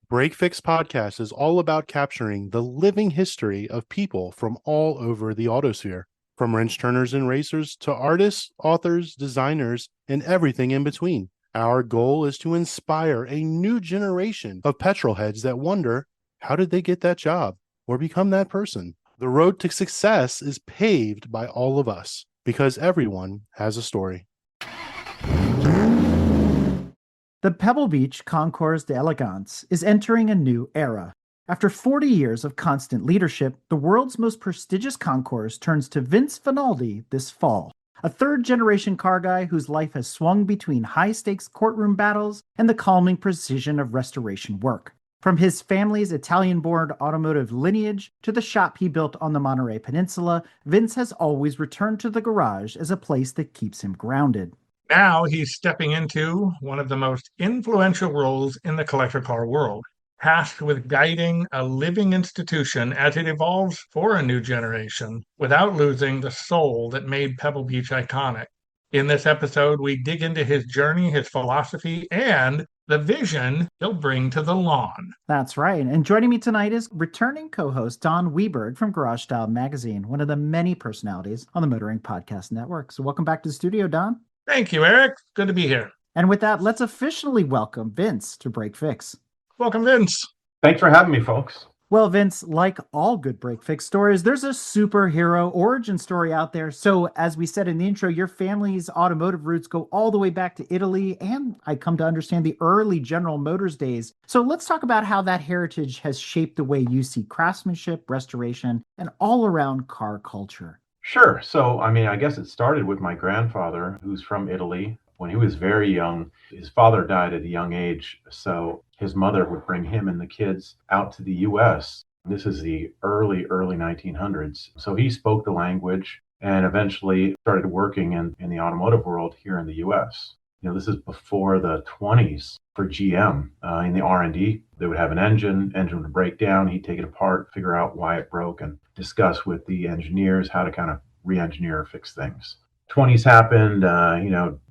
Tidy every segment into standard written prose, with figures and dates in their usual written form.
Break Fix Podcast is all about capturing the living history of people from all over the autosphere, from wrench turners and racers to artists, authors, designers, and everything in between. Our goal is to inspire a new generation of petrol heads that wonder, how did they get that job or become that person? The road to success is paved by all of us because everyone has a story. The Pebble Beach Concours d'Elegance is entering a new era. After 40 years of constant leadership, the world's most prestigious concours turns to Vince Finaldi this fall, a third-generation car guy whose life has swung between high-stakes courtroom battles and the calming precision of restoration work. From his family's Italian-born automotive lineage to the shop he built on the Monterey Peninsula, Vince has always returned to the garage as a place that keeps him grounded. Now he's stepping into one of the most influential roles in the collector car world, tasked with guiding a living institution as it evolves for a new generation without losing the soul that made Pebble Beach iconic. In this episode, we dig into his journey, his philosophy, and the vision he'll bring to the lawn. That's right. And joining me tonight is returning co-host Don Weberg from Garage Style Magazine, one of the many personalities on the Motoring Podcast Network. So welcome back to the studio, Don. Thank you, Eric. Good to be here. And with that, let's officially welcome Vince to Break Fix. Welcome, Vince. Thanks for having me, folks. Well, Vince, like all good Break Fix stories, there's a superhero origin story out there. So as we said in the intro, your family's automotive roots go all the way back to Italy, and I come to understand the early General Motors days. So let's talk about how that heritage has shaped the way you see craftsmanship, restoration, and all-around car culture. Sure. So, I guess it started with my grandfather, who's from Italy. When he was very young, his father died at a young age. So his mother would bring him and the kids out to the U.S. This is the early 1900s. So he spoke the language and eventually started working in the automotive world here in the U.S. This is before the 20s for GM. In the R&D, they would have an engine would break down. He'd take it apart, figure out why it broke, and discuss with the engineers how to kind of re-engineer or fix things. 20s happened,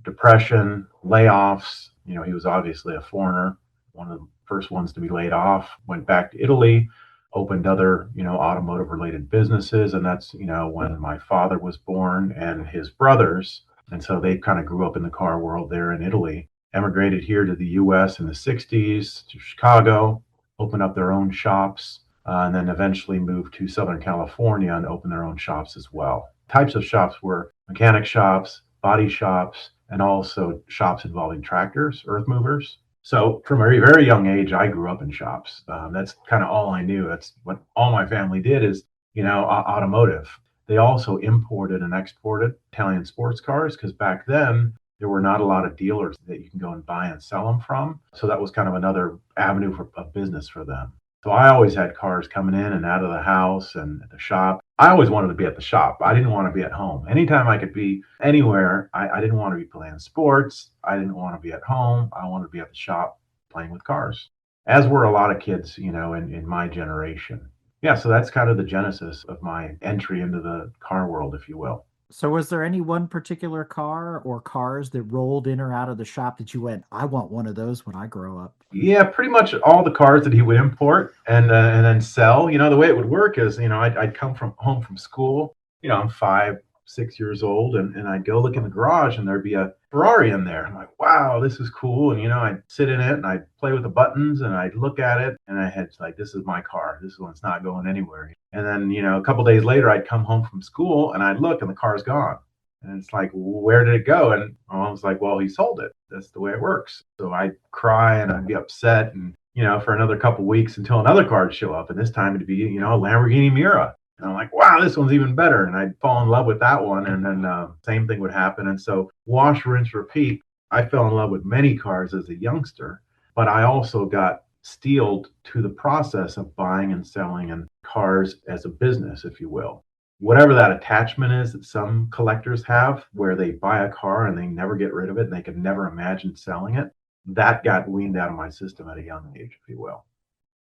depression, layoffs. He was obviously a foreigner, one of the first ones to be laid off, went back to Italy, opened other, automotive related businesses. And that's, when my father was born and his brothers. And so they kind of grew up in the car world there in Italy, emigrated here to the US in the 60s, to Chicago, opened up their own shops, and then eventually moved to Southern California and opened their own shops as well. Types of shops were mechanic shops, body shops, and also shops involving tractors, earth movers. So from a very young age, I grew up in shops. That's kind of all I knew. That's what all my family did is, automotive. They also imported and exported Italian sports cars because back then there were not a lot of dealers that you can go and buy and sell them from. So that was kind of another avenue of business for them. So I always had cars coming in and out of the house and at the shop. I always wanted to be at the shop. I didn't want to be at home. Anytime I could be anywhere, I didn't want to be playing sports. I didn't want to be at home. I wanted to be at the shop playing with cars, as were a lot of kids, in my generation. Yeah, so that's kind of the genesis of my entry into the car world, if you will. So was there any one particular car or cars that rolled in or out of the shop that you went, I want one of those when I grow up? Yeah, pretty much all the cars that he would import and then sell. The way it would work is, I'd come home from school. I'm 5, 6 years old, and I'd go look in the garage, and there'd be a Ferrari in there. I'm like, wow, this is cool. And I'd sit in it and I'd play with the buttons and I'd look at it, and I had like, this is my car. This one's not going anywhere. And then a couple days later, I'd come home from school and I'd look, and the car's gone. And it's like, where did it go? And my mom was like, well, he sold it. That's the way it works. So I'd cry and I'd be upset, and for another couple weeks until another car would show up, and this time it'd be a Lamborghini Miura. And I'm like, wow, this one's even better. And I'd fall in love with that one. And then same thing would happen. And so wash, rinse, repeat. I fell in love with many cars as a youngster, but I also got steeled to the process of buying and selling and cars as a business, if you will. Whatever that attachment is that some collectors have, where they buy a car and they never get rid of it and they can never imagine selling it, that got weaned out of my system at a young age, if you will.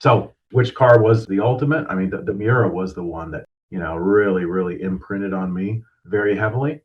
So which car was the ultimate? I mean, the Miura was the one that, really, really imprinted on me very heavily.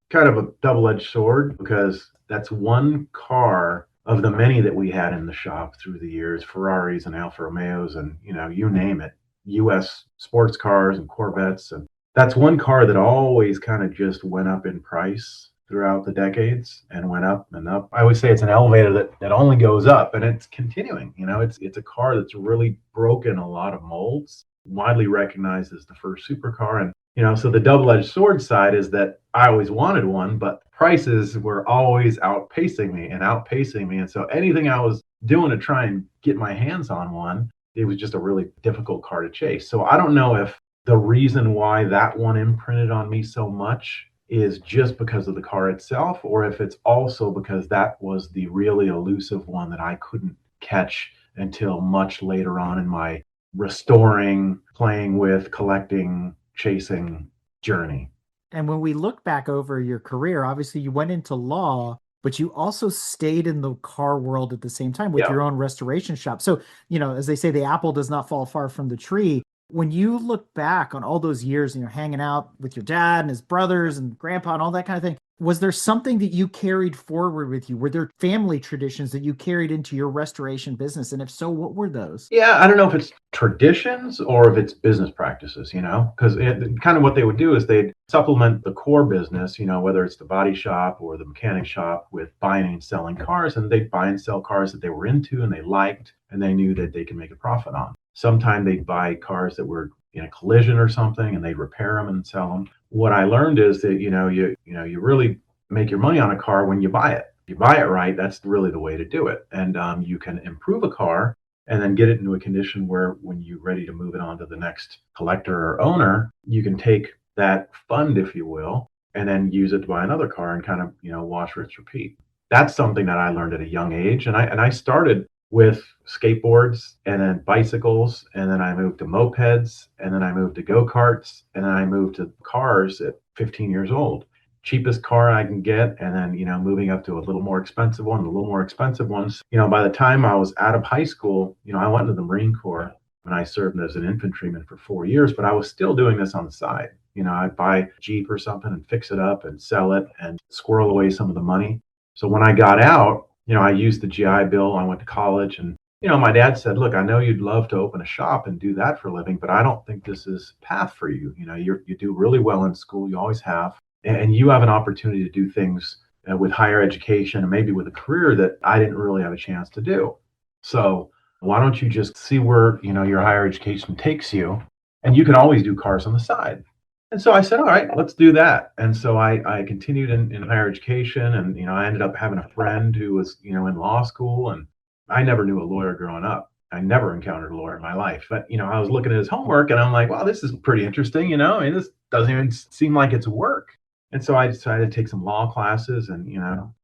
Kind of a double-edged sword, because that's one car of the many that we had in the shop through the years, Ferraris and Alfa Romeos and, you name it, US sports cars and Corvettes. And that's one car that always kind of just went up in price throughout the decades and went up and up. I always say it's an elevator that only goes up, and it's continuing. It's a car that's really broken a lot of molds, widely recognized as the first supercar. And so the double-edged sword side is that I always wanted one, but prices were always outpacing me. And so anything I was doing to try and get my hands on one, it was just a really difficult car to chase. So I don't know if the reason why that one imprinted on me so much is just because of the car itself, or if it's also because that was the really elusive one that I couldn't catch until much later on in my restoring, playing with, collecting, chasing journey. And when we look back over your career, obviously you went into law, but you also stayed in the car world at the same time with your own restoration shop. So, as they say, the apple does not fall far from the tree. When you look back on all those years and you're hanging out with your dad and his brothers and grandpa and all that kind of thing, was there something that you carried forward with you? Were there family traditions that you carried into your restoration business? And if so, what were those? Yeah, I don't know if it's traditions or if it's business practices, because kind of what they would do is they'd supplement the core business, whether it's the body shop or the mechanic shop, with buying and selling cars. And they'd buy and sell cars that they were into and they liked and they knew that they could make a profit on. Sometimes they'd buy cars that were in a collision or something and they'd repair them and sell them. What I learned is that, you really make your money on a car when you buy it. You buy it right, that's really the way to do it. And you can improve a car and then get it into a condition where when you're ready to move it on to the next collector or owner, you can take that fund, if you will, and then use it to buy another car and kind of, wash, rinse, repeat. That's something that I learned at a young age. And I started with skateboards and then bicycles, and then I moved to mopeds, and then I moved to go-karts, and then I moved to cars at 15 years old. Cheapest car I can get, and then, moving up to a little more expensive one, a little more expensive ones. By the time I was out of high school, I went into the Marine Corps and I served as an infantryman for 4 years, but I was still doing this on the side. I'd buy a Jeep or something and fix it up and sell it and squirrel away some of the money. So when I got out, I used the GI Bill. I went to college and, my dad said, look, I know you'd love to open a shop and do that for a living, but I don't think this is a path for you. You do really well in school. You always have. And you have an opportunity to do things with higher education and maybe with a career that I didn't really have a chance to do. So why don't you just see where, your higher education takes you? And you can always do cars on the side. And so I said, all right, let's do that. And so I continued in higher education, and, I ended up having a friend who was, in law school, and I never knew a lawyer growing up. I never encountered a lawyer in my life, but, I was looking at his homework and I'm like, wow, this is pretty interesting. This doesn't even seem like it's work. And so I decided to take some law classes and,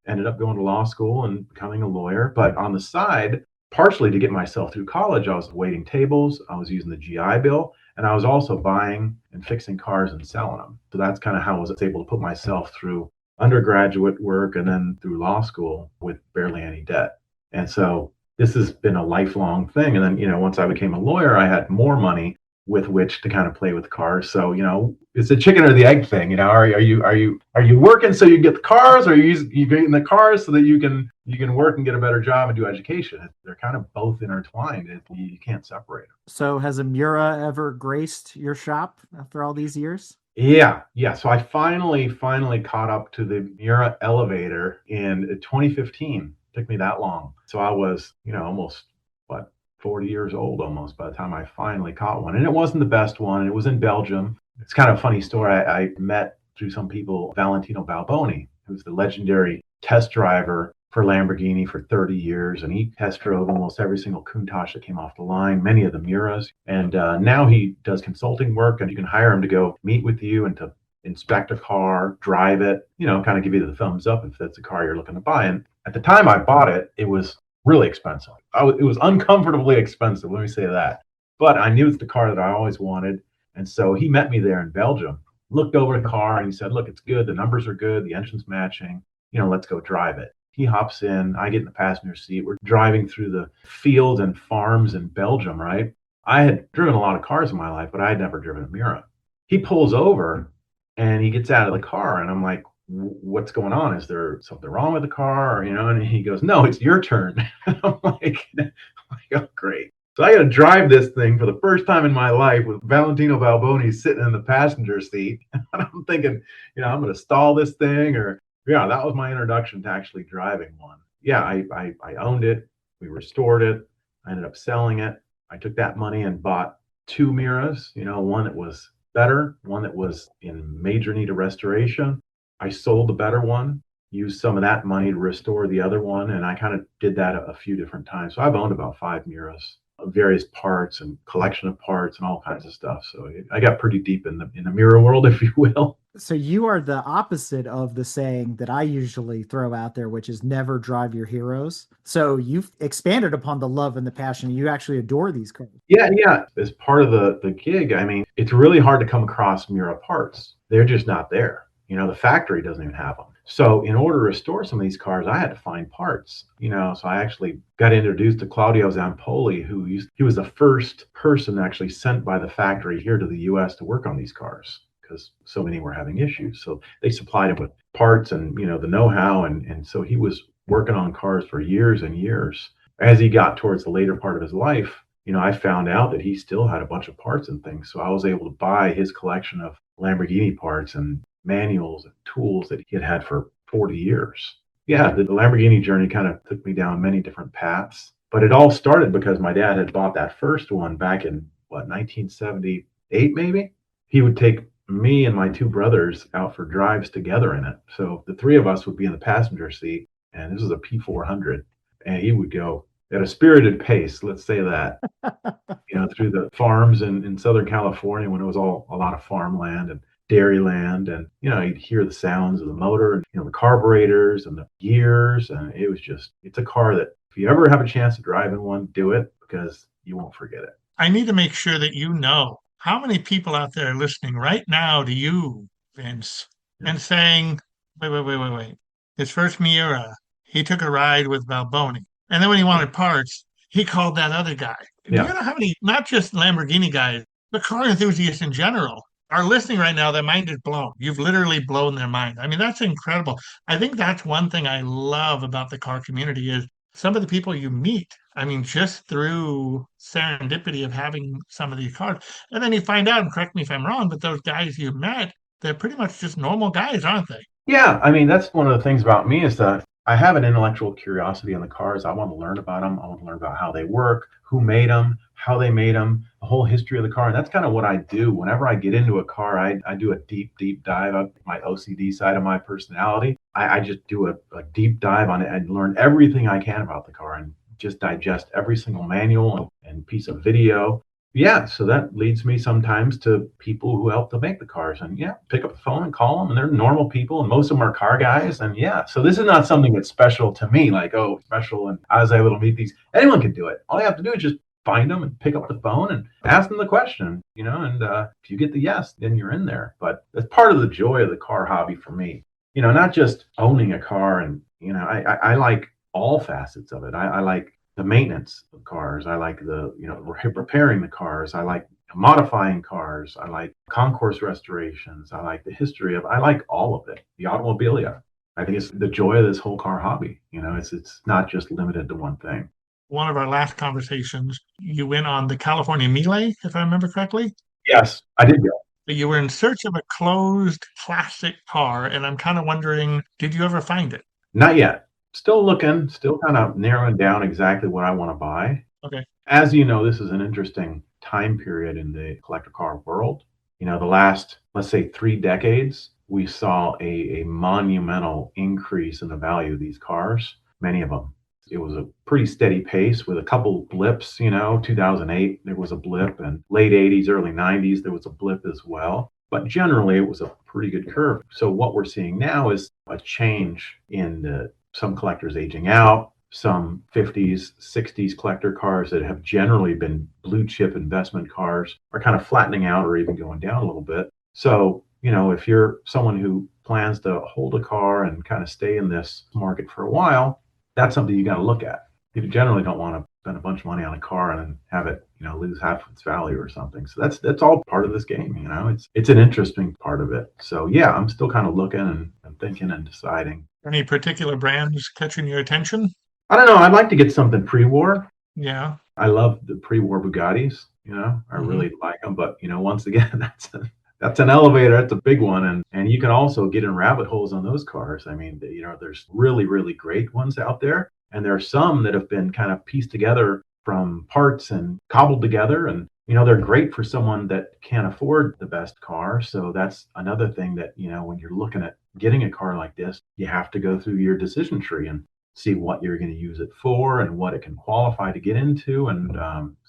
ended up going to law school and becoming a lawyer. But on the side, partially to get myself through college, I was waiting tables, I was using the GI Bill, and I was also buying and fixing cars and selling them. So that's kind of how I was able to put myself through undergraduate work and then through law school with barely any debt. And so this has been a lifelong thing. And then, once I became a lawyer, I had more money with which to kind of play with cars. So, it's a chicken or the egg thing. Are you working so you get the cars, or are you getting the cars so that you can work and get a better job and do education? They're kind of both intertwined. You can't separate them. So has a Miura ever graced your shop after all these years? Yeah. So I finally caught up to the Miura elevator in 2015. It took me that long. So I was, almost 40 years old almost by the time I finally caught one. And it wasn't the best one. It was in Belgium. It's kind of a funny story. I met through some people Valentino Balboni, who's the legendary test driver for Lamborghini for 30 years. And he test drove almost every single Countach that came off the line, many of the Miuras. And now he does consulting work, and you can hire him to go meet with you and to inspect a car, drive it, kind of give you the thumbs up if that's a car you're looking to buy. And at the time I bought it, it was really expensive. It was uncomfortably expensive, let me say that. But I knew it's the car that I always wanted. And so he met me there in Belgium, looked over the car, and he said, look, it's good. The numbers are good. The engine's matching. Let's go drive it. He hops in. I get in the passenger seat. We're driving through the fields and farms in Belgium, right? I had driven a lot of cars in my life, but I had never driven a Miura. He pulls over and he gets out of the car. And I'm like, what's going on? Is there something wrong with the car? Or, and he goes, no, it's your turn. I'm like, oh, great. So I got to drive this thing for the first time in my life with Valentino Balboni sitting in the passenger seat. And I'm thinking, I'm going to stall this thing, or yeah, that was my introduction to actually driving one. Yeah, I owned it. We restored it. I ended up selling it. I took that money and bought two Miuras, one that was better, one that was in major need of restoration. I sold the better one, used some of that money to restore the other one, and I kind of did that a few different times. So I've owned about 5 Miuras, various parts and collection of parts and all kinds of stuff. So I got pretty deep in the Miura world, if you will. So you are the opposite of the saying that I usually throw out there, which is never drive your heroes. So you've expanded upon the love and the passion. You actually adore these cars. Yeah. As part of the gig, I mean, it's really hard to come across Miura parts. They're just not there. The factory doesn't even have them. So in order to restore some of these cars, I had to find parts, so I actually got introduced to Claudio Zampoli, he was the first person actually sent by the factory here to the US to work on these cars because so many were having issues. So they supplied him with parts and, the know-how. And so he was working on cars for years and years. As he got towards the later part of his life, I found out that he still had a bunch of parts and things. So I was able to buy his collection of Lamborghini parts and manuals and tools that he had had for 40 years. Yeah, the Lamborghini journey kind of took me down many different paths, but it all started because my dad had bought that first one back in 1978 maybe. He would take me and my two brothers out for drives together in it. So the three of us would be in the passenger seat, and this was a P400, and he would go at a spirited pace, let's say that, through the farms in Southern California when it was all a lot of farmland and dairyland, and you'd hear the sounds of the motor and the carburetors and the gears, and it's a car that if you ever have a chance to drive in one, do it because you won't forget it. I need to make sure that how many people out there are listening right now to you, Vince, and saying, wait. His first Miura, he took a ride with Balboni. And then when he wanted parts, he called that other guy. Do you know how many, not just Lamborghini guys, but car enthusiasts in general, are listening right now? Their mind is blown. You've literally blown their mind. I mean, that's incredible. I think that's one thing I love about the car community is some of the people you meet. I mean, just through serendipity of having some of these cars. And then you find out, and correct me if I'm wrong, but those guys you met, they're pretty much just normal guys, aren't they? Yeah, I mean, that's one of the things about me is that I have an intellectual curiosity on the cars. I want to learn about them. I want to learn about how they work, who made them, how they made them, the whole history of the car. And that's kind of what I do. Whenever I get into a car, I do a deep dive on my OCD side of my personality. I just do a deep dive on it and learn everything I can about the car and just digest every single manual and piece of video. Yeah, so that leads me sometimes to people who help to make the cars, and pick up the phone and call them, and they're normal people, and most of them are car guys, and so this is not something that's special to me, like, oh, special, and I was able to meet these. Anyone can do it. All you have to do is just find them and pick up the phone and ask them the question, and if you get the yes, then you're in there. But that's part of the joy of the car hobby for me, not just owning a car, and, I like all facets of it. I like the maintenance of cars. I like the, repairing the cars. I like modifying cars. I like concours restorations. I like the history I like all of it. The automobilia. I think it's the joy of this whole car hobby. It's not just limited to one thing. One of our last conversations, you went on the California Melee, if I remember correctly. Yes, I did go. You were in search of a closed classic car, and I'm kind of wondering, did you ever find it? Not yet. Still looking, still kind of narrowing down exactly what I want to buy. Okay. As you know, this is an interesting time period in the collector car world. The last, let's say, 3 decades, we saw a monumental increase in the value of these cars, many of them. It was a pretty steady pace with a couple blips, 2008, there was a blip, and late 80s, early 90s, there was a blip as well. But generally, it was a pretty good curve. So what we're seeing now is a change in some collectors aging out, some 50s, 60s collector cars that have generally been blue chip investment cars are kind of flattening out or even going down a little bit. So, if you're someone who plans to hold a car and kind of stay in this market for a while, that's something you got to look at. You generally don't want to spend a bunch of money on a car and then have it, lose half its value or something. So that's all part of this game. It's an interesting part of it. So yeah, I'm still kind of looking and thinking and deciding. Any particular brands catching your attention? I don't know. I'd like to get something pre-war. Yeah. I love the pre-war Bugattis. I Mhm. really like them. But once again, that's an elevator. That's a big one, and you can also get in rabbit holes on those cars. I mean, there's really really great ones out there, and there are some that have been kind of pieced together from parts and cobbled together, and they're great for someone that can't afford the best car. So that's another thing that when you're looking at getting a car like this, you have to go through your decision tree and see what you're going to use it for and what it can qualify to get into, and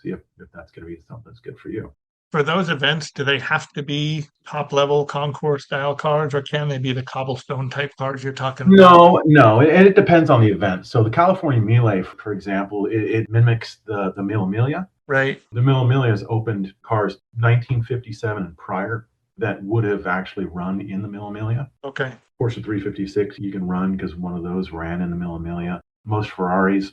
see if that's going to be something that's good for you. For those events, do they have to be top level concours style cars, or can they be the cobblestone type cars you're talking about? No, and it depends on the event. So the California Mille, for example, it mimics the Mille Miglia. Right. The Mille Miglia has opened cars 1957 and prior that would have actually run in the Mille Miglia. Okay. Porsche 356 you can run because one of those ran in the Mille Miglia. Most Ferraris,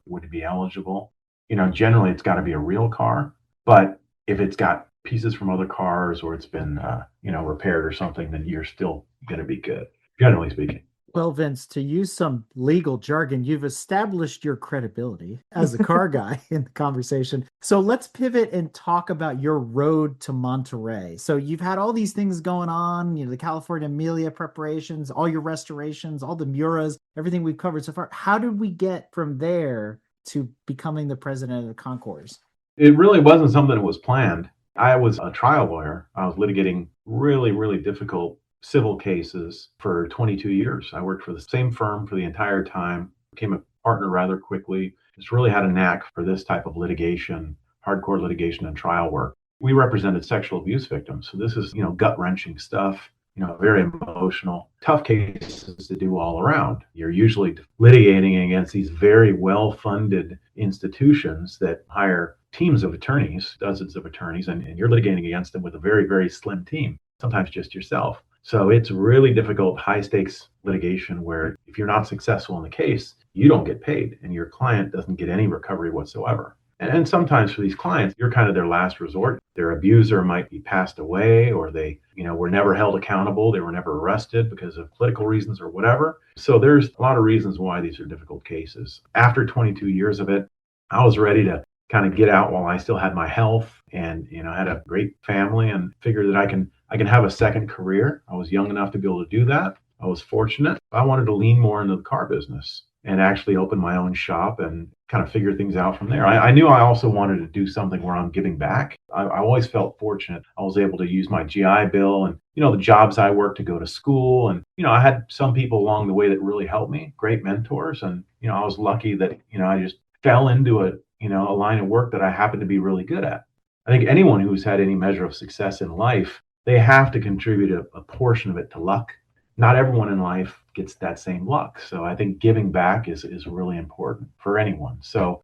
would be eligible. Generally it's got to be a real car, but if it's got pieces from other cars or it's been, repaired or something, then you're still going to be good, generally speaking. Well, Vince, to use some legal jargon, you've established your credibility as a car guy in the conversation. So let's pivot and talk about your road to Monterey. So you've had all these things going on, the California Amelia preparations, all your restorations, all the Miuras, everything we've covered so far. How did we get from there to becoming the president of the Concours? It really wasn't something that was planned. I was a trial lawyer. I was litigating really, really difficult civil cases for 22 years. I worked for the same firm for the entire time, became a partner rather quickly. Just really had a knack for this type of litigation, hardcore litigation and trial work. We represented sexual abuse victims. So this is, gut-wrenching stuff, very emotional, tough cases to do all around. You're usually litigating against these very well-funded institutions that hire teams of attorneys, dozens of attorneys, and you're litigating against them with a very, very slim team, sometimes just yourself. So it's really difficult, high stakes litigation where if you're not successful in the case, you don't get paid and your client doesn't get any recovery whatsoever. And sometimes for these clients, you're kind of their last resort. Their abuser might be passed away, or they, were never held accountable. They were never arrested because of political reasons or whatever. So there's a lot of reasons why these are difficult cases. After 22 years of it, I was ready to kind of get out while I still had my health and, had a great family and figured that I can have a second career. I was young enough to be able to do that. I was fortunate. I wanted to lean more into the car business and actually open my own shop and kind of figure things out from there. I knew I also wanted to do something where I'm giving back. I always felt fortunate. I was able to use my GI Bill and, the jobs I worked to go to school. And, I had some people along the way that really helped me, great mentors. And, I was lucky that, I just fell into a line of work that I happened to be really good at. I think anyone who's had any measure of success in life, they have to contribute a portion of it to luck. Not everyone in life gets that same luck. So I think giving back is really important for anyone. So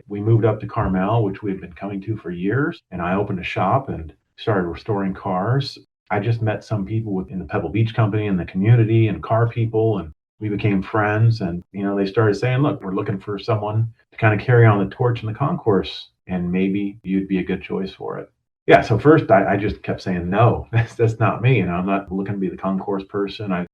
we moved up to Carmel, which we had been coming to for years. And I opened a shop and started restoring cars. I just met some people within the Pebble Beach company and the community and car people. And we became friends. And, they started saying, look, we're looking for someone to kind of carry on the torch in the concourse. And maybe you'd be a good choice for it. Yeah, so first I just kept saying no. That's not me. I'm not looking to be the concours person. I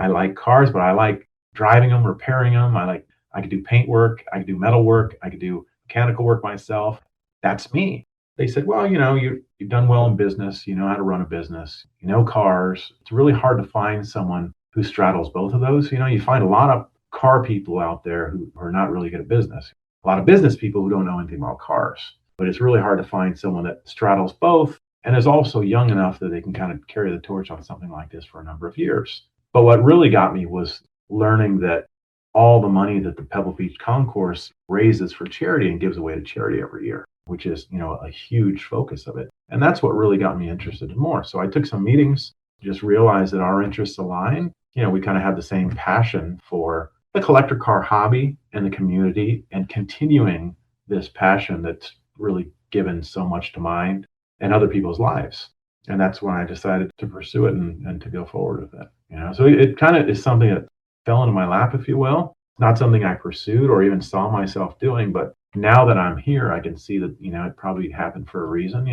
like cars, but I like driving them, repairing them. I could do paint work, I could do metal work, I could do mechanical work myself. That's me. They said, well, you've done well in business. You know how to run a business. You know cars. It's really hard to find someone who straddles both of those. You find a lot of car people out there who are not really good at business. A lot of business people who don't know anything about cars. But it's really hard to find someone that straddles both and is also young enough that they can kind of carry the torch on something like this for a number of years. But what really got me was learning that all the money that the Pebble Beach Concours raises for charity and gives away to charity every year, which is, a huge focus of it. And that's what really got me interested in more. So I took some meetings, just realized that our interests align. We kind of had the same passion for the collector car hobby and the community and continuing this passion that's really given so much to mine and other people's lives. And that's when I decided to pursue it and to go forward with it. So it kind of is something that fell into my lap, if you will. Not something I pursued or even saw myself doing, but now that I'm here, I can see that, it probably happened for a reason.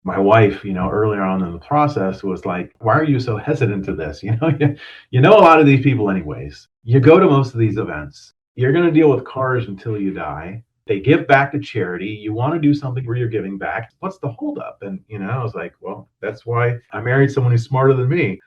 My wife, earlier on in the process was like, why are you so hesitant to this? You know a lot of these people anyways. You go to most of these events. You're going to deal with cars until you die. They give back to charity. You want to do something where you're giving back. What's the holdup? And, I was like, well, that's why I married someone who's smarter than me.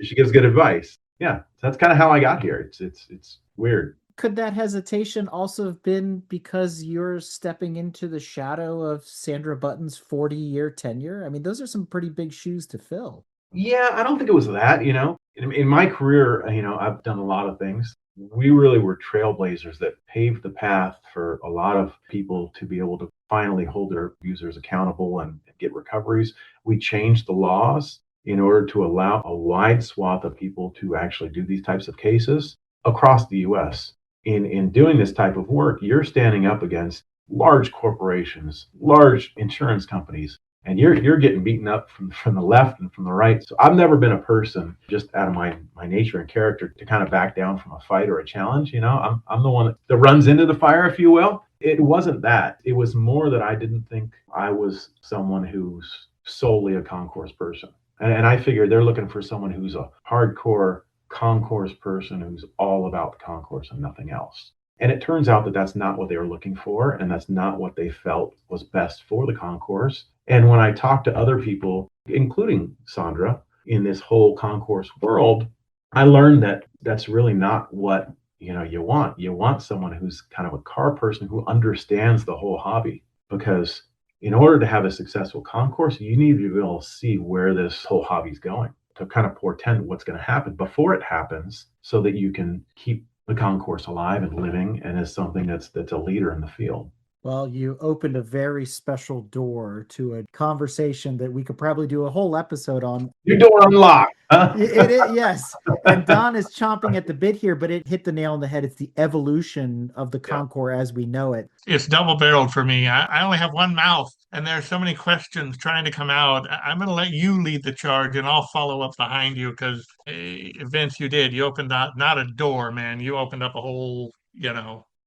She gives good advice. Yeah, so that's kind of how I got here. It's weird. Could that hesitation also have been because you're stepping into the shadow of Sandra Button's 40-year tenure? I mean, those are some pretty big shoes to fill. Yeah, I don't think it was that. In my career, I've done a lot of things. We really were trailblazers that paved the path for a lot of people to be able to finally hold their users accountable and get recoveries. We changed the laws in order to allow a wide swath of people to actually do these types of cases across the US. In doing this type of work, you're standing up against large corporations, large insurance companies, and you're getting beaten up from the left and from the right. So I've never been a person, just out of my nature and character, to kind of back down from a fight or a challenge. I'm the one that runs into the fire, if you will. It wasn't that. It was more that I didn't think I was someone who's solely a concourse person. And I figured they're looking for someone who's a hardcore concourse person who's all about the concourse and nothing else. And it turns out that that's not what they were looking for, and that's not what they felt was best for the concourse. And when I talked to other people, including Sandra, in this whole concourse world, I learned that that's really not what you want. You want someone who's kind of a car person who understands the whole hobby, because in order to have a successful concourse, you need to be able to see where this whole hobby's going, to kind of portend what's going to happen before it happens, so that you can keep the concourse alive and living and as something that's a leader in the field. Well, you opened a very special door to a conversation that we could probably do a whole episode on. Your door unlocked. Huh? Yes. And Don is chomping at the bit here, but it hit the nail on the head. It's the evolution of the Concours as we know it. It's double-barreled for me. I only have one mouth, and there's so many questions trying to come out. I'm going to let you lead the charge, and I'll follow up behind you because, Vince, you opened not a door, man. You opened up a whole.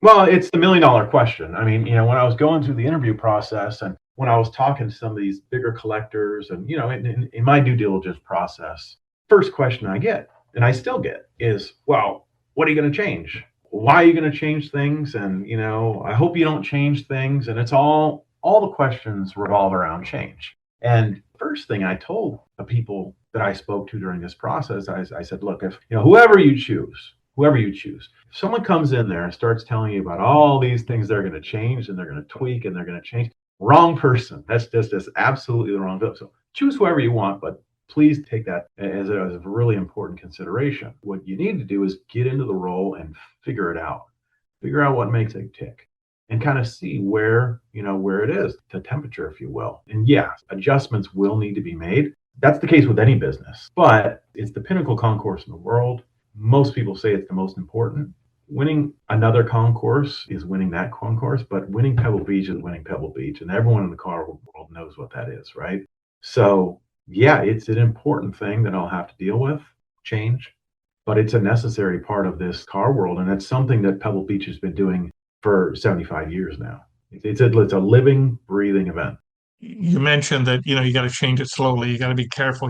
Well, it's the $1 million question. I mean, when I was going through the interview process and when I was talking to some of these bigger collectors and, in my due diligence process, first question I get, and I still get, is, well, what are you going to change? Why are you going to change things? And, I hope you don't change things. And it's all the questions revolve around change. And first thing I told the people that I spoke to during this process, I said, look, if, whoever you choose, if someone comes in there and starts telling you about all these things they're going to change and they're going to tweak and they're going to change, wrong person. That's just absolutely the wrong person. So choose whoever you want, but please take that as a really important consideration. What you need to do is get into the role and figure it out. Figure out what makes it tick and kind of see where it is, the temperature, if you will. And yeah, adjustments will need to be made. That's the case with any business, but it's the pinnacle concourse in the world. Most people say it's the most important. Winning another concourse is winning that concourse, but winning Pebble Beach is winning Pebble Beach. And everyone in the car world knows what that is, right? So yeah, it's an important thing that I'll have to deal with, change, but it's a necessary part of this car world. And it's something that Pebble Beach has been doing for 75 years now. It's a living, breathing event. You mentioned that, you got to change it slowly. You got to be careful.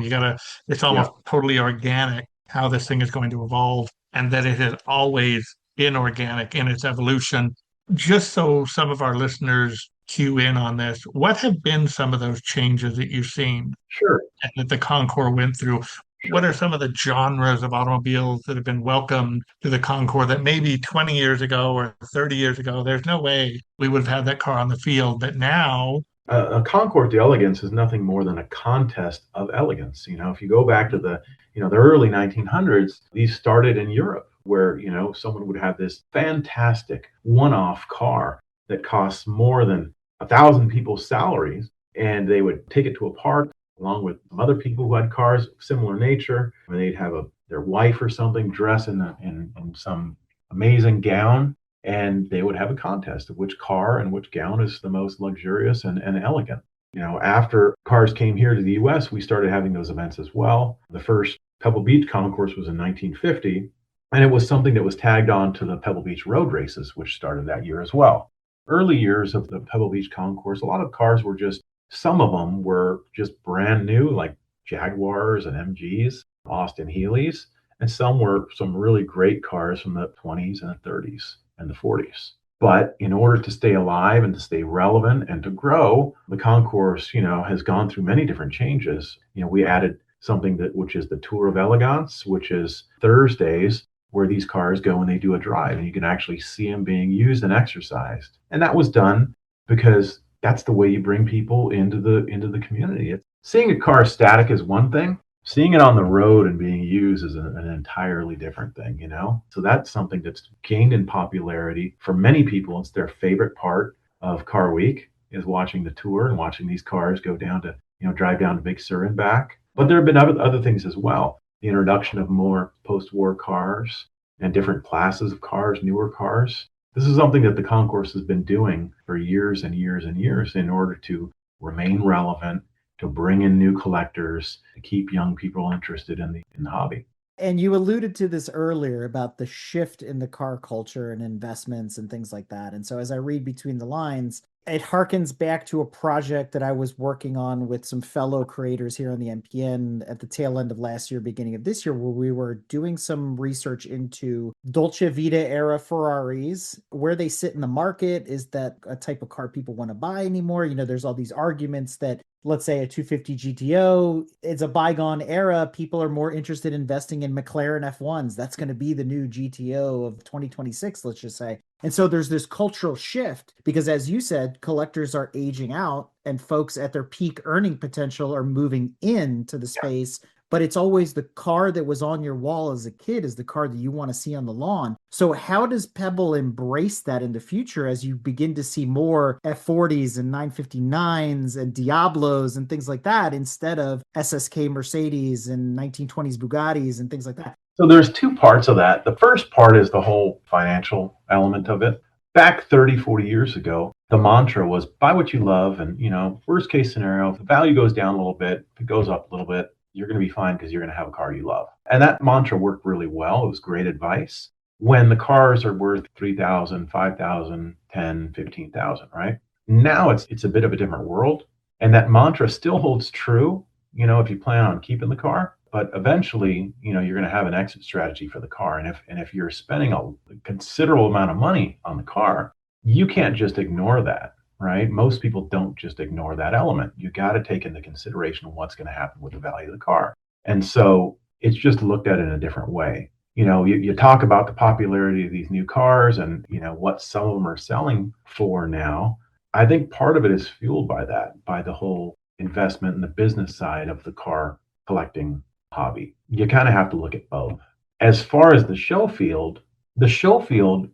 It's almost totally organic how this thing is going to evolve, and that it has always been organic in its evolution. Just so some of our listeners cue in on this, what have been some of those changes that you've seen? Sure. And that the Concours went through? What are some of the genres of automobiles that have been welcomed to the Concours that maybe 20 years ago or 30 years ago, there's no way we would have had that car on the field, but now a Concours d'Elegance is nothing more than a contest of elegance. If you go back to the early 1900s, these started in Europe, where someone would have this fantastic one-off car that costs more than 1,000 people's salaries, and they would take it to a park along with some other people who had cars of similar nature, where they'd have their wife or something dress in some amazing gown. And they would have a contest of which car and which gown is the most luxurious and elegant. After cars came here to the US, we started having those events as well. The first Pebble Beach Concours was in 1950. And it was something that was tagged on to the Pebble Beach road races, which started that year as well. Early years of the Pebble Beach Concours, a lot of cars were just, some of them were just brand new, like Jaguars and MGs, Austin Healey's, and some were some really great cars from the 20s and the 30s and the 40s. But in order to stay alive and to stay relevant and to grow, the concourse, has gone through many different changes. We added something which is the Tour of Elegance, which is Thursdays where these cars go and they do a drive and you can actually see them being used and exercised. And that was done because that's the way you bring people into the community. Seeing a car static is one thing. Seeing it on the road and being used is an entirely different thing, So that's something that's gained in popularity for many people. It's their favorite part of Car Week is watching the tour and watching these cars go down to, drive down to Big Sur and back. But there have been other things as well. The introduction of more post-war cars and different classes of cars, newer cars. This is something that the concourse has been doing for years and years and years in order to remain relevant, to bring in new collectors, to keep young people interested in the hobby. And you alluded to this earlier about the shift in the car culture and investments and things like that. And so as I read between the lines, it harkens back to a project that I was working on with some fellow creators here on the NPN at the tail end of last year, beginning of this year, where we were doing some research into Dolce Vita era Ferraris, where they sit in the market. Is that a type of car people want to buy anymore? There's all these arguments that, let's say, a 250 GTO, it's a bygone era. People are more interested in investing in McLaren F1s. That's going to be the new GTO of 2026, let's just say. And so there's this cultural shift because, as you said, collectors are aging out and folks at their peak earning potential are moving into the space. But it's always the car that was on your wall as a kid is the car that you want to see on the lawn. So how does Pebble embrace that in the future as you begin to see more F40s and 959s and Diablos and things like that instead of SSK Mercedes and 1920s Bugattis and things like that? So there's two parts of that. The first part is the whole financial element of it. Back 30, 40 years ago, the mantra was buy what you love. And, worst case scenario, if the value goes down a little bit, if it goes up a little bit, you're going to be fine because you're going to have a car you love. And that mantra worked really well. It was great advice when the cars are worth 3,000, 5,000, 10, 15,000, right? Now it's a bit of a different world. And that mantra still holds true, if you plan on keeping the car. But eventually, you're going to have an exit strategy for the car. And if you're spending a considerable amount of money on the car, you can't just ignore that, right? Most people don't just ignore that element. You got to take into consideration what's going to happen with the value of the car. And so it's just looked at in a different way. You talk about the popularity of these new cars and, what some of them are selling for now. I think part of it is fueled by that, by the whole investment in the business side of the car collecting hobby. You kind of have to look at both. As far as the show field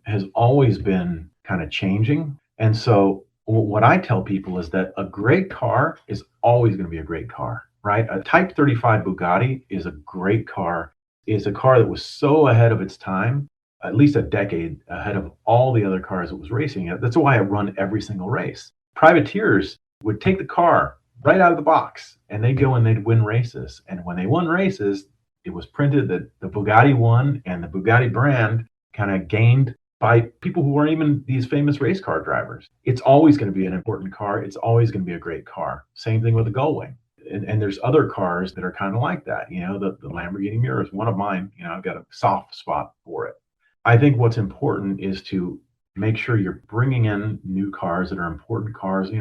has always been kind of changing. And so what I tell people is that a great car is always going to be a great car, right? A Type 35 Bugatti is a great car. It's a car that was so ahead of its time, at least a decade ahead of all the other cars it was racing at. That's why it run every single race. Privateers would take the car right out of the box and they'd go and they'd win races. And when they won races, it was printed that the Bugatti won, and the Bugatti brand kind of gained by people who weren't even these famous race car drivers. It's always going to be an important car. It's always going to be a great car. Same thing with the Gullwing. And there's other cars that are kind of like that. The Lamborghini Miuras, one of mine, I've got a soft spot for it. I think what's important is to make sure you're bringing in new cars that are important cars. A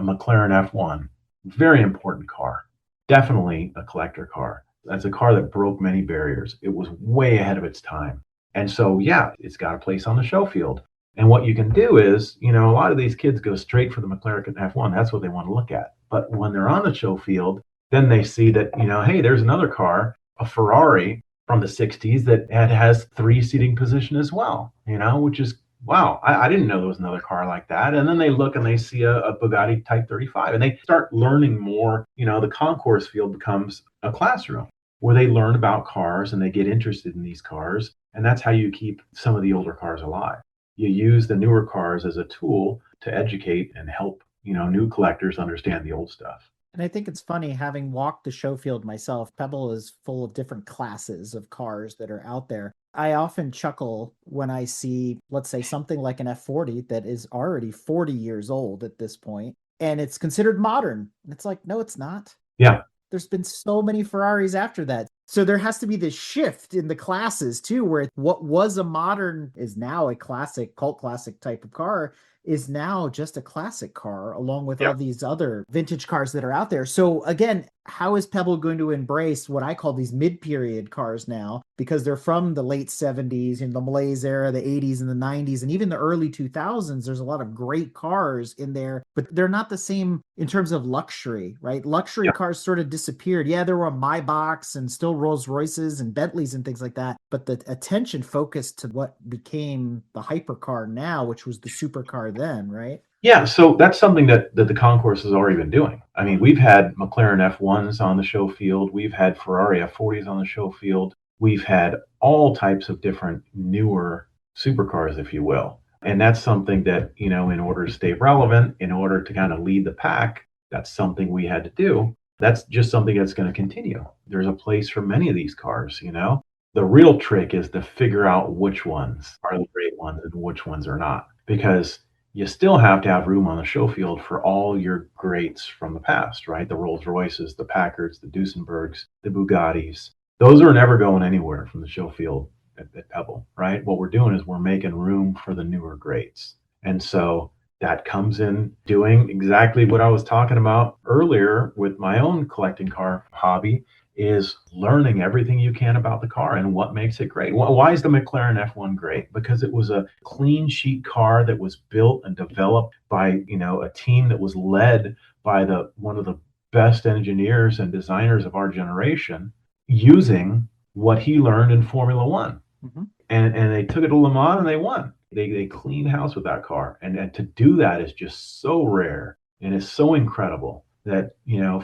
McLaren F1, very important car. Definitely a collector car. That's a car that broke many barriers. It was way ahead of its time. And so, yeah, it's got a place on the show field. And what you can do is, a lot of these kids go straight for the McLaren F1. That's what they want to look at. But when they're on the show field, then they see that, hey, there's another car, a Ferrari from the 60s that has 3 seating position as well, which is, wow, I didn't know there was another car like that. And then they look and they see a Bugatti Type 35 and they start learning more. The concourse field becomes a classroom where they learn about cars and they get interested in these cars. And that's how you keep some of the older cars alive. You use the newer cars as a tool to educate and help, new collectors understand the old stuff. And I think it's funny, having walked the show field myself, Pebble is full of different classes of cars that are out there. I often chuckle when I see, let's say, something like an F40 that is already 40 years old at this point, and it's considered modern. It's like, no, it's not. Yeah. There's been so many Ferraris after that. So there has to be this shift in the classes too, where what was a modern is now a classic, cult classic type of car is now just a classic car along with all these other vintage cars that are out there. So again, how is Pebble going to embrace what I call these mid-period cars now? Because they're from the late 70s and the Malaise era, the 80s and the 90s, and even the early 2000s. There's a lot of great cars in there, but they're not the same in terms of luxury, right? Luxury cars sort of disappeared. Yeah, there were Maybachs and still Rolls Royces and Bentleys and things like that, but the attention focused to what became the hypercar now, which was the supercar then, right? Yeah, so that's something that the concourse has already been doing. I mean, we've had McLaren F1s on the show field. We've had Ferrari F40s on the show field. We've had all types of different newer supercars, if you will. And that's something that, in order to stay relevant, in order to kind of lead the pack, that's something we had to do. That's just something that's going to continue. There's a place for many of these cars, The real trick is to figure out which ones are the great ones and which ones are not. Because you still have to have room on the show field for all your greats from the past, right? The Rolls Royces, the Packards, the Duesenbergs, the Bugattis. Those are never going anywhere from the show field at Pebble, right? What we're doing is we're making room for the newer greats. And so that comes in doing exactly what I was talking about earlier with my own collecting car hobby, is learning everything you can about the car and what makes it great. Why is the McLaren F1 great? Because it was a clean sheet car that was built and developed by, a team that was led by one of the best engineers and designers of our generation, using what he learned in Formula One. Mm-hmm. And they took it to Le Mans and they won. They cleaned house with that car. And to do that is just so rare and is so incredible that,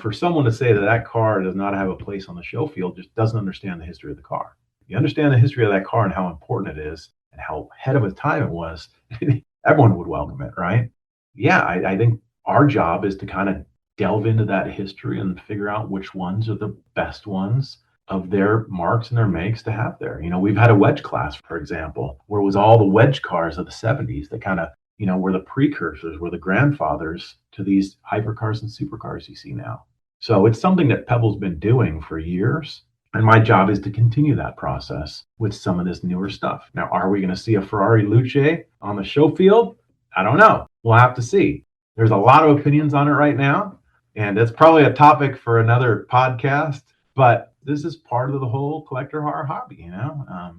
for someone to say that that car does not have a place on the show field just doesn't understand the history of the car. You understand the history of that car and how important it is and how ahead of its time it was, everyone would welcome it, right? Yeah, I think our job is to kind of delve into that history and figure out which ones are the best ones of their marks and their makes to have there. We've had a wedge class, for example, where it was all the wedge cars of the 70s that kind of, were the precursors, were the grandfathers to these hypercars and supercars you see now. So it's something that Pebble's been doing for years. And my job is to continue that process with some of this newer stuff. Now, are we going to see a Ferrari Luce on the show field? I don't know. We'll have to see. There's a lot of opinions on it right now, and it's probably a topic for another podcast, but this is part of the whole collector car hobby,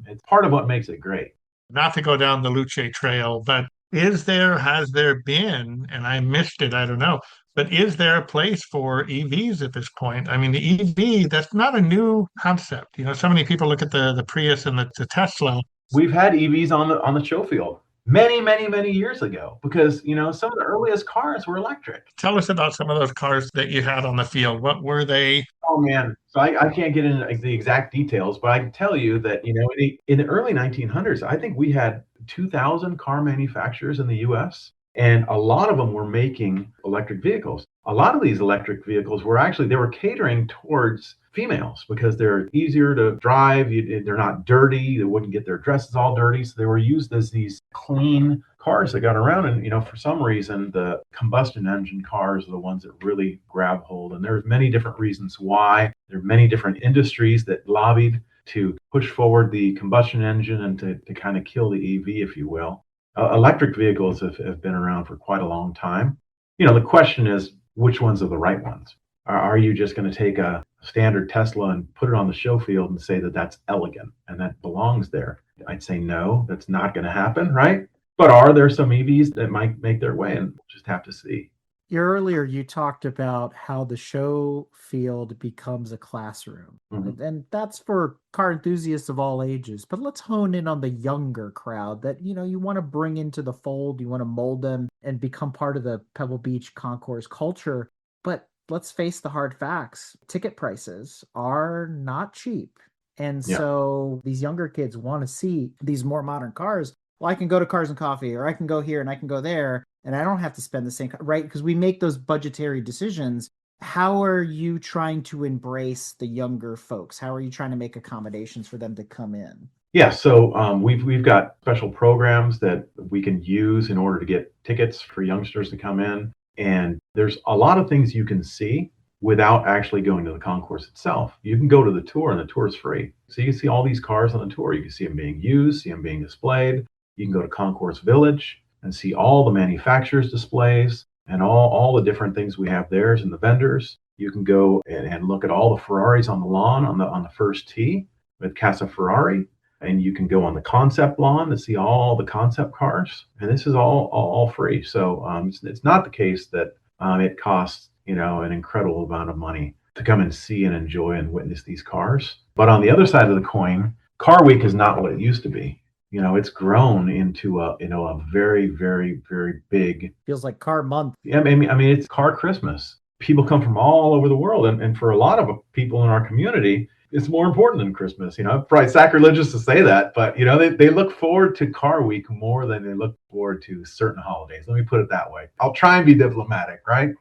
It's part of what makes it great. Not to go down the Luce trail, but has there been, and I missed it, I don't know, but is there a place for EVs at this point? I mean, the EV, that's not a new concept. So many people look at the Prius and the Tesla. We've had EVs on the show field many, many, many years ago because, some of the earliest cars were electric. Tell us about some of those cars that you had on the field. What were they? Oh, man. So I can't get into the exact details, but I can tell you that, in the early 1900s, I think we had 2,000 car manufacturers in the US, and a lot of them were making electric vehicles. A lot of these electric vehicles they were catering towards females because they're easier to drive. They're not dirty. They wouldn't get their dresses all dirty. So they were used as these clean cars that got around. And, for some reason, the combustion engine cars are the ones that really grab hold. And there's many different reasons why. There are many different industries that lobbied to push forward the combustion engine and to kind of kill the EV, if you will. Electric vehicles have been around for quite a long time. The question is, which ones are the right ones? Are you just going to take a standard Tesla and put it on the show field and say that that's elegant and that belongs there? I'd say no, that's not going to happen, right? But are there some EVs that might make their way? And we'll just have to see. Earlier, you talked about how the show field becomes a classroom. Mm-hmm. And that's for car enthusiasts of all ages. But let's hone in on the younger crowd that, you want to bring into the fold. You want to mold them and become part of the Pebble Beach Concours culture. But let's face the hard facts. Ticket prices are not cheap. And so these younger kids want to see these more modern cars. Well, I can go to Cars and Coffee, or I can go here and I can go there, and I don't have to spend the same, right? Because we make those budgetary decisions. How are you trying to embrace the younger folks? How are you trying to make accommodations for them to come in? Yeah, so we've got special programs that we can use in order to get tickets for youngsters to come in, and there's a lot of things you can see without actually going to the concourse itself. You can go to the tour, and the tour is free, so you can see all these cars on the tour. You can see them being used, see them being displayed. You can go to Concourse Village and see all the manufacturers' displays and all the different things we have there and the vendors. You can go and look at all the Ferraris on the lawn on the first tee with Casa Ferrari, and you can go on the concept lawn to see all the concept cars, and this is all free. So it's not the case that it costs an incredible amount of money to come and see and enjoy and witness these cars. But on the other side of the coin, Car Week is not what it used to be. It's grown into a very, very, very big. Feels like car month. Yeah, I mean, it's car Christmas. People come from all over the world, and for a lot of people in our community, it's more important than Christmas. Probably sacrilegious to say that, but they look forward to Car Week more than they look forward to certain holidays. Let me put it that way. I'll try and be diplomatic, right?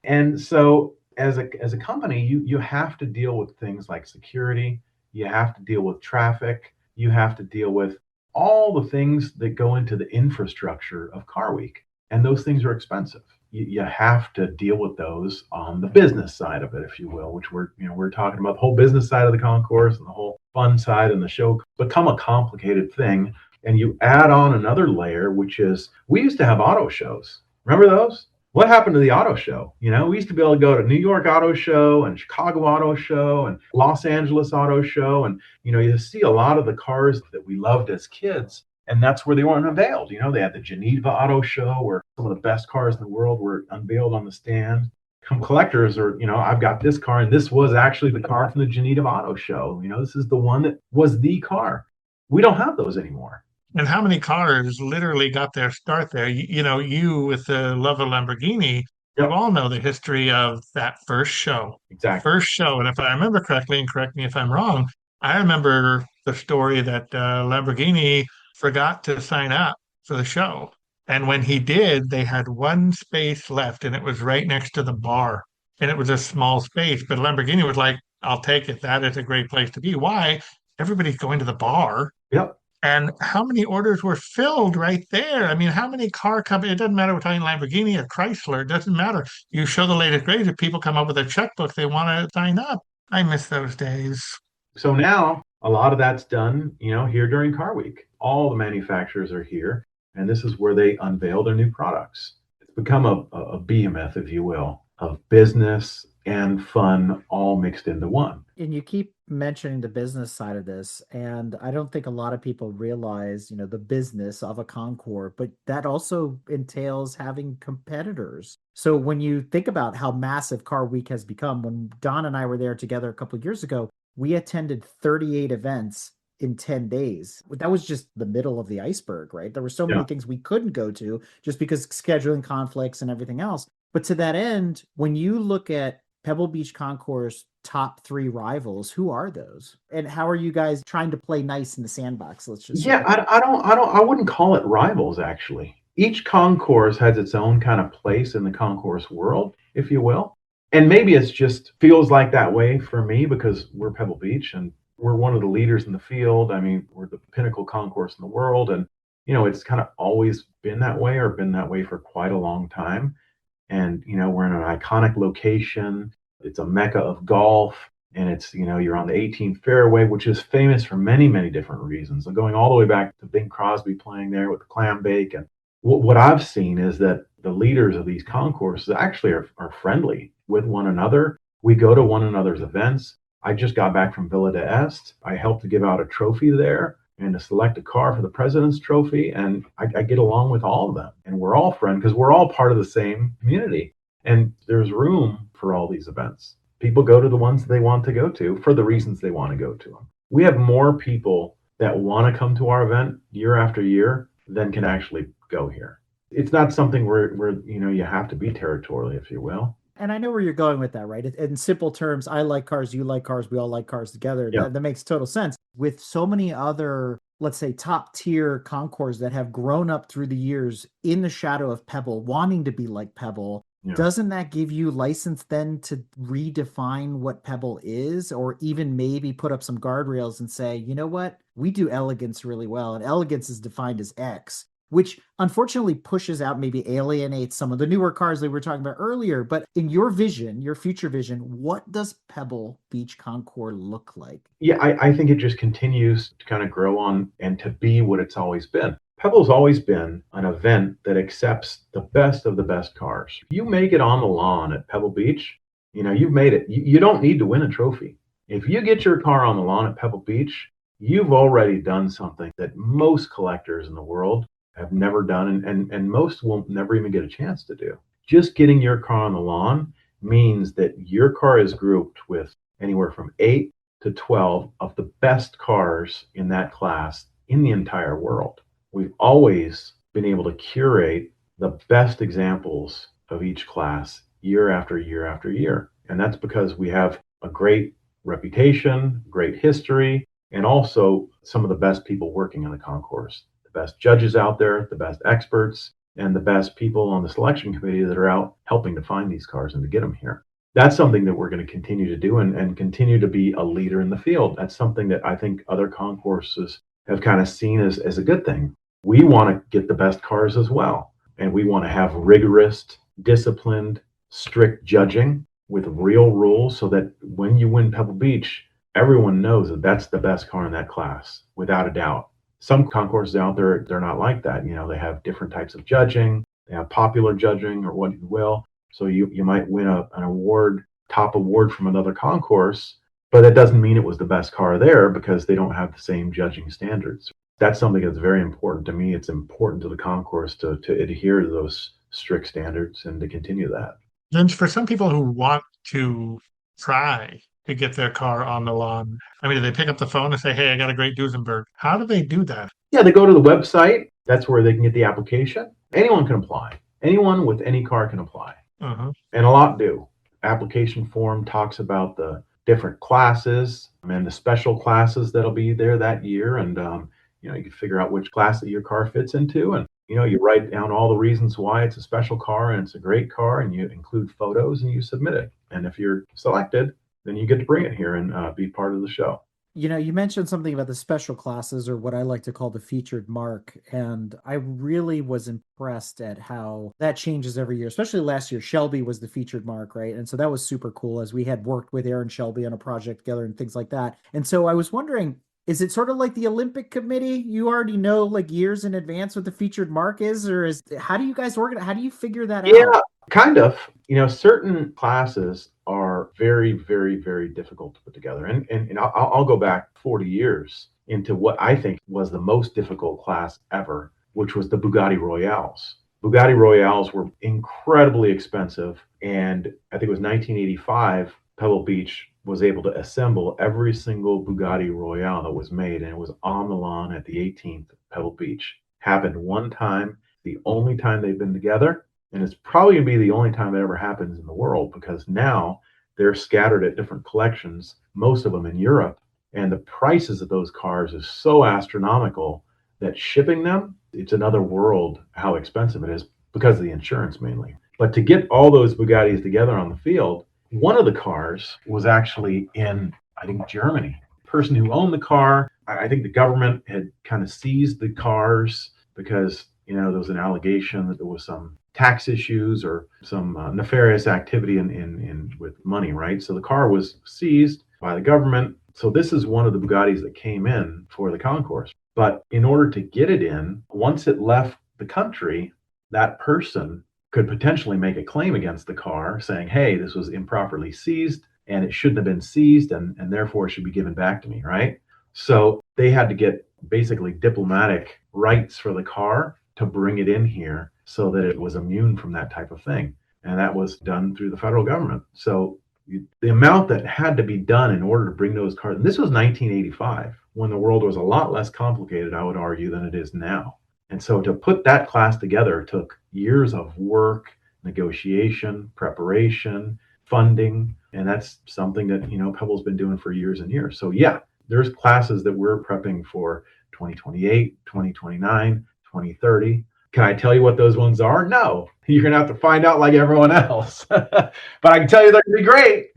And so, as a company, you have to deal with things like security. You have to deal with traffic. You have to deal with all the things that go into the infrastructure of Car Week, and those things are expensive. You have to deal with those on the business side of it, if you will, which we're talking about the whole business side of the concourse and the whole fun side, and the show become a complicated thing. And you add on another layer, which is we used to have auto shows. Remember those? What happened to the auto show? We used to be able to go to New York Auto Show and Chicago Auto Show and Los Angeles Auto Show. And, you see a lot of the cars that we loved as kids. And that's where they weren't unveiled. They had the Geneva Auto Show where some of the best cars in the world were unveiled on the stand. Some collectors are, I've got this car, and this was actually the car from the Geneva Auto Show. This is the one that was the car. We don't have those anymore. And how many cars literally got their start there? You with the love of Lamborghini, you Yep. all know the history of that first show. Exactly. First show. And if I remember correctly, and correct me if I'm wrong, I remember the story that Lamborghini forgot to sign up for the show. And when he did, they had one space left, and it was right next to the bar. And it was a small space, but Lamborghini was like, I'll take it. That is a great place to be. Why? Everybody's going to the bar. Yep. And how many orders were filled right there? I mean, how many car companies, it doesn't matter we're talking Lamborghini or Chrysler, it doesn't matter. You show the latest grades, if people come up with a checkbook, they want to sign up. I miss those days. So now a lot of that's done, here during Car Week. All the manufacturers are here, and this is where they unveil their new products. It's become a behemoth, if you will, of business and fun all mixed into one. And you keep mentioning the business side of this, and I don't think a lot of people realize, the business of a concours, but that also entails having competitors. So when you think about how massive Car Week has become, when Don and I were there together a couple of years ago, we attended 38 events in 10 days. That was just the middle of the iceberg, right? There were so many things we couldn't go to just because scheduling conflicts and everything else. But to that end, when you look at Pebble Beach Concours' top 3 rivals, who are those? And how are you guys trying to play nice in the sandbox? Let's just say. I wouldn't call it rivals, actually. Each concourse has its own kind of place in the concourse world, if you will. And maybe it's just feels like that way for me because we're Pebble Beach and we're one of the leaders in the field. I mean, we're the pinnacle concourse in the world. And, it's kind of always been that way or been that way for quite a long time. And, we're in an iconic location. It's a mecca of golf. And it's, you're on the 18th fairway, which is famous for many, many different reasons. So going all the way back to Bing Crosby playing there with the clam bake. And what I've seen is that the leaders of these concourses actually are friendly with one another. We go to one another's events. I just got back from Villa d'Este. I helped to give out a trophy there and to select a car for the President's Trophy. And I get along with all of them. And we're all friends because we're all part of the same community. And there's room for all these events. People go to the ones they want to go to for the reasons they want to go to them. We have more people that want to come to our event year after year than can actually go here. It's not something where you have to be territorial, if you will. And I know where you're going with that, right? In simple terms, I like cars, you like cars, we all like cars together. Yeah. That makes total sense. With so many other, let's say, top tier concours that have grown up through the years in the shadow of Pebble, wanting to be like Pebble, Yeah. Doesn't that give you license then to redefine what Pebble is, or even maybe put up some guardrails and say, you know what, we do elegance really well, and elegance is defined as X, which unfortunately pushes out, maybe alienates some of the newer cars that we were talking about earlier. But in your vision, your future vision, what does Pebble Beach Concours look like? Yeah, I think it just continues to kind of grow on and to be what it's always been. Pebble's always been an event that accepts the best of the best cars. If you make it on the lawn at Pebble Beach, you've made it. You don't need to win a trophy. If you get your car on the lawn at Pebble Beach, you've already done something that most collectors in the world have never done, and most will never even get a chance to do. Just getting your car on the lawn means that your car is grouped with anywhere from 8 to 12 of the best cars in that class in the entire world. We've always been able to curate the best examples of each class year after year after year. And that's because we have a great reputation, great history, and also some of the best people working in the concourse, the best judges out there, the best experts, and the best people on the selection committee that are out helping to find these cars and to get them here. That's something that we're going to continue to do and continue to be a leader in the field. That's something that I think other concourses have kind of seen as a good thing. We want to get the best cars as well. And we want to have rigorous, disciplined, strict judging with real rules so that when you win Pebble Beach, everyone knows that that's the best car in that class, without a doubt. Some concourses out there, they're not like that. They have different types of judging. They have popular judging, or what you will. So you might win an award, top award from another concourse, but that doesn't mean it was the best car there because they don't have the same judging standards. That's something that's very important to me. It's important to the concourse to adhere to those strict standards and to continue that. Vince, for some people who want to try to get their car on the lawn, do they pick up the phone and say, hey, I got a great Duesenberg? How do they do that? Yeah, they go to the website. That's where they can get the application. Anyone can apply. Anyone with any car can apply. Uh-huh. And a lot do. Application form talks about the different classes and the special classes that'll be there that year. And, you can figure out which class that your car fits into. And, you write down all the reasons why it's a special car and it's a great car, and you include photos and you submit it. And if you're selected, then you get to bring it here and be part of the show. You mentioned something about the special classes, or what I like to call the featured mark. And I really was impressed at how that changes every year, especially last year. Shelby was the featured mark, right? And so that was super cool, as we had worked with Aaron Shelby on a project together and things like that. And so I was wondering, is it sort of like the Olympic Committee? You already know like years in advance what the featured mark is, or how do you guys organize? How do you figure that out? Yeah, kind of. Certain classes are very, very, very difficult to put together. And I'll go back 40 years into what I think was the most difficult class ever, which was the Bugatti Royales. Bugatti Royales were incredibly expensive. And I think it was 1985, Pebble Beach was able to assemble every single Bugatti Royale that was made. And it was on the lawn at the 18th Pebble Beach. Happened one time, the only time they've been together. And it's probably going to be the only time it ever happens in the world, because now they're scattered at different collections, most of them in Europe. And the prices of those cars is so astronomical that shipping them, it's another world how expensive it is, because of the insurance mainly. But to get all those Bugattis together on the field, one of the cars was actually in, I think, Germany. The person who owned the car, I think the government had kind of seized the cars because, there was an allegation that there was some tax issues or some nefarious activity in with money, right? So the car was seized by the government. So this is one of the Bugattis that came in for the concourse. But in order to get it in, once it left the country, that person could potentially make a claim against the car saying, hey, this was improperly seized and it shouldn't have been seized, and therefore it should be given back to me, right? So they had to get basically diplomatic rights for the car to bring it in here so that it was immune from that type of thing. And that was done through the federal government. So the amount that had to be done in order to bring those cars, and this was 1985, when the world was a lot less complicated, I would argue, than it is now. And so to put that class together took years of work, negotiation, preparation, funding, and that's something that, Pebble's been doing for years and years. So yeah, there's classes that we're prepping for 2028, 2029, 2030. Can I tell you what those ones are? No. You're going to have to find out like everyone else. But I can tell you they're going to be great.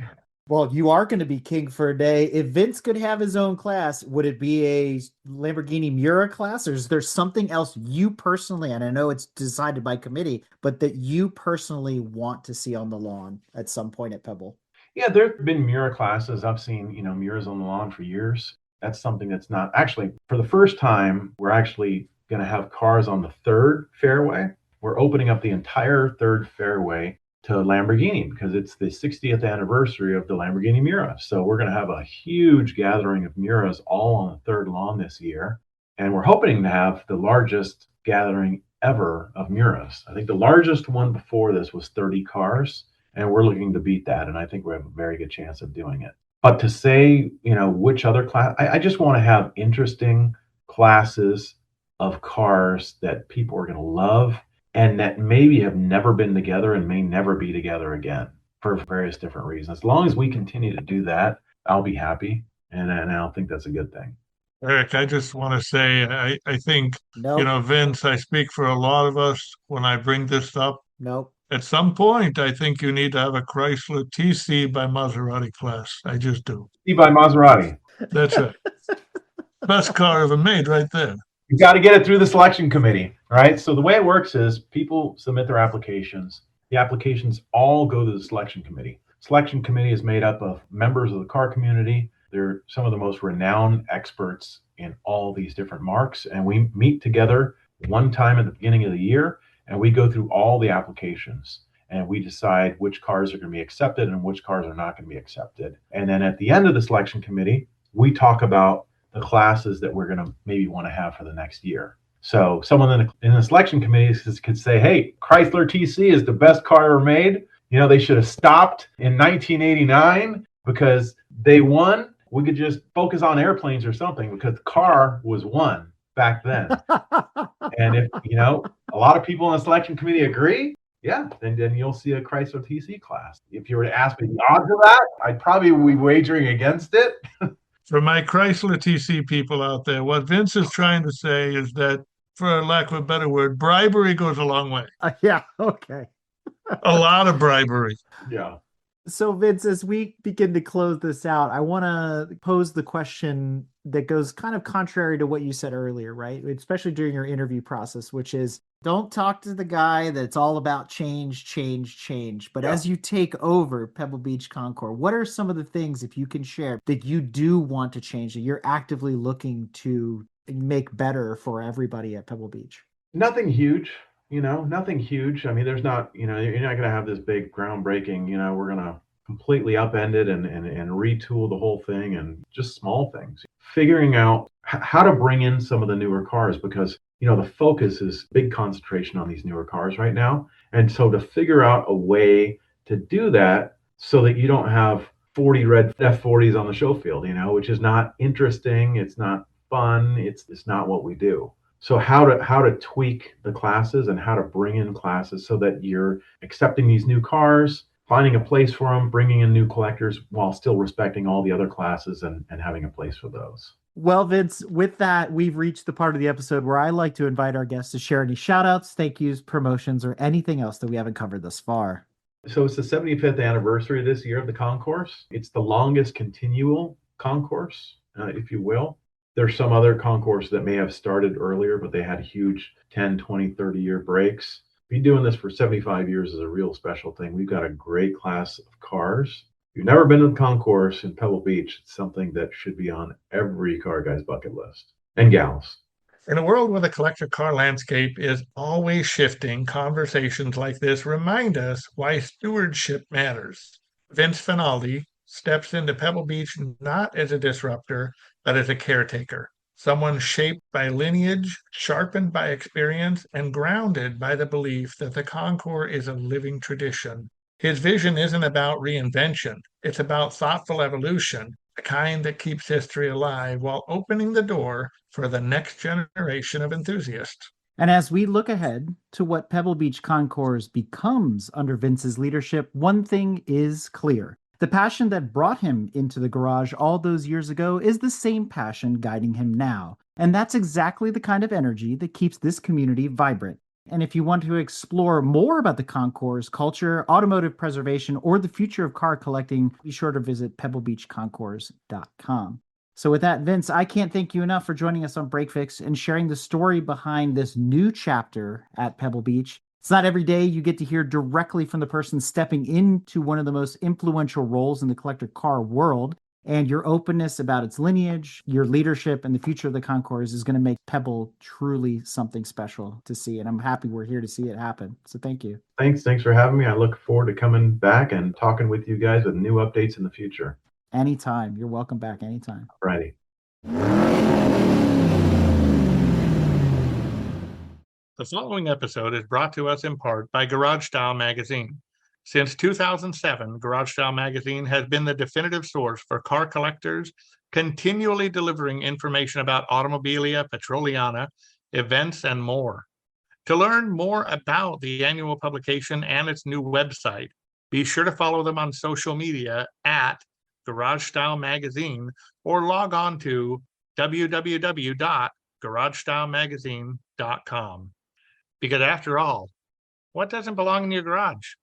Well, you are going to be king for a day. If Vince could have his own class, would it be a Lamborghini Miura class, or is there something else you personally, and I know it's decided by committee, but that you personally want to see on the lawn at some point at Pebble? Yeah, there have been Miura classes. I've seen, Miuras on the lawn for years. That's something that's not actually, for the first time, we're actually going to have cars on the third fairway. We're opening up the entire third fairway to Lamborghini because it's the 60th anniversary of the Lamborghini Miura. So we're going to have a huge gathering of Miuras all on the third lawn this year. And we're hoping to have the largest gathering ever of Miuras. I think the largest one before this was 30 cars, and we're looking to beat that. And I think we have a very good chance of doing it. But to say, which other class, I just want to have interesting classes of cars that people are going to love and that maybe have never been together and may never be together again for various different reasons. As long as we continue to do that, I'll be happy. And I don't think that's a good thing. Eric, I just want to say, I think, Nope. Vince, I speak for a lot of us when I bring this up. Nope. At some point, I think you need to have a Chrysler TC by Maserati class. I just do. See by Maserati. That's right. Best car ever made right there. You got to get it through the selection committee, right? So the way it works is people submit their applications. The applications all go to the selection committee. Selection committee is made up of members of the car community. They're some of the most renowned experts in all these different marques. And we meet together one time at the beginning of the year, and we go through all the applications. And we decide which cars are going to be accepted and which cars are not going to be accepted. And then at the end of the selection committee, we talk about the classes that we're going to maybe want to have for the next year. So someone in the selection committee could say, hey, Chrysler TC is the best car ever made. They should have stopped in 1989 because they won. We could just focus on airplanes or something because the car was won back then. And if, a lot of people in the selection committee agree, yeah, then you'll see a Chrysler TC class. If you were to ask me the odds of that, I'd probably be wagering against it. For my Chrysler TC people out there, what Vince is trying to say is that, for lack of a better word, bribery goes a long way. Yeah, okay. A lot of bribery. Yeah. So, Vince, as we begin to close this out, I want to pose the question that goes kind of contrary to what you said earlier, right? Especially during your interview process, which is don't talk to the guy that's all about change, change, change. But as you take over Pebble Beach Concours, what are some of the things, if you can share, that you do want to change, that you're actively looking to make better for everybody at Pebble Beach? Nothing huge. Nothing huge. I mean, there's not, you're not going to have this big groundbreaking, we're going to completely upend it and retool the whole thing, and just small things. Figuring out how to bring in some of the newer cars because, the focus is big concentration on these newer cars right now. And so to figure out a way to do that so that you don't have 40 red F40s on the show field, which is not interesting. It's not fun. It's not what we do. So how to tweak the classes and how to bring in classes so that you're accepting these new cars, finding a place for them, bringing in new collectors while still respecting all the other classes and having a place for those. Well, Vince, with that, we've reached the part of the episode where I like to invite our guests to share any shout outs, thank yous, promotions, or anything else that we haven't covered thus far. So it's the 75th anniversary this year of the concourse. It's the longest continual concourse, if you will. There's some other concourses that may have started earlier, but they had huge 10, 20, 30-year breaks. Be doing this for 75 years is a real special thing. We've got a great class of cars. If you've never been to the concourse in Pebble Beach, it's something that should be on every car guy's bucket list, and gals. In a world where the collector car landscape is always shifting, conversations like this remind us why stewardship matters. Vince Finaldi steps into Pebble Beach not as a disruptor, but as a caretaker, someone shaped by lineage, sharpened by experience, and grounded by the belief that the Concours is a living tradition. His vision isn't about reinvention, it's about thoughtful evolution, the kind that keeps history alive while opening the door for the next generation of enthusiasts. And as we look ahead to what Pebble Beach Concours becomes under Vince's leadership, one thing is clear. The passion that brought him into the garage all those years ago is the same passion guiding him now. And that's exactly the kind of energy that keeps this community vibrant. And if you want to explore more about the concours, culture, automotive preservation, or the future of car collecting, be sure to visit pebblebeachconcours.com. So with that, Vince, I can't thank you enough for joining us on Break Fix and sharing the story behind this new chapter at Pebble Beach. It's not every day you get to hear directly from the person stepping into one of the most influential roles in the collector car world. And your openness about its lineage, your leadership, and the future of the concours is going to make Pebble truly something special to see. And I'm happy we're here to see it happen. So thank you. Thanks for having me. I look forward to coming back and talking with you guys with new updates in the future. Anytime. You're welcome back anytime. Righty. The following episode is brought to us in part by Garage Style Magazine. Since 2007, Garage Style Magazine has been the definitive source for car collectors, continually delivering information about automobilia, petroliana, events, and more. To learn more about the annual publication and its new website, be sure to follow them on social media at Garage Style Magazine or log on to www.garagestylemagazine.com. Because after all, what doesn't belong in your garage?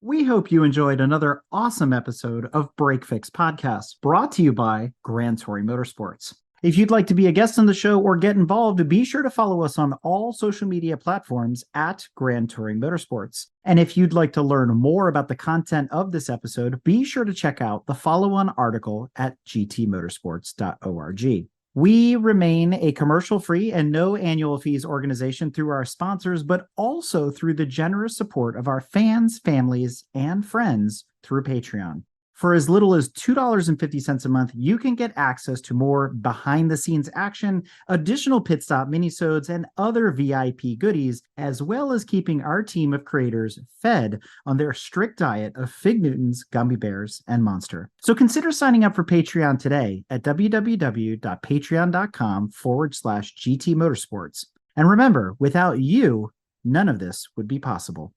We hope you enjoyed another awesome episode of Break Fix Podcast, brought to you by Grand Touring Motorsports. If you'd like to be a guest on the show or get involved, be sure to follow us on all social media platforms at Grand Touring Motorsports. And if you'd like to learn more about the content of this episode, be sure to check out the follow-on article at gtmotorsports.org. We remain a commercial-free and no annual fees organization through our sponsors, but also through the generous support of our fans, families, and friends through Patreon. For as little as $2.50 a month, you can get access to more behind-the-scenes action, additional pit stop minisodes, and other VIP goodies, as well as keeping our team of creators fed on their strict diet of Fig Newtons, gummy bears, and Monster. So consider signing up for Patreon today at www.patreon.com/GT Motorsports. And remember, without you, none of this would be possible.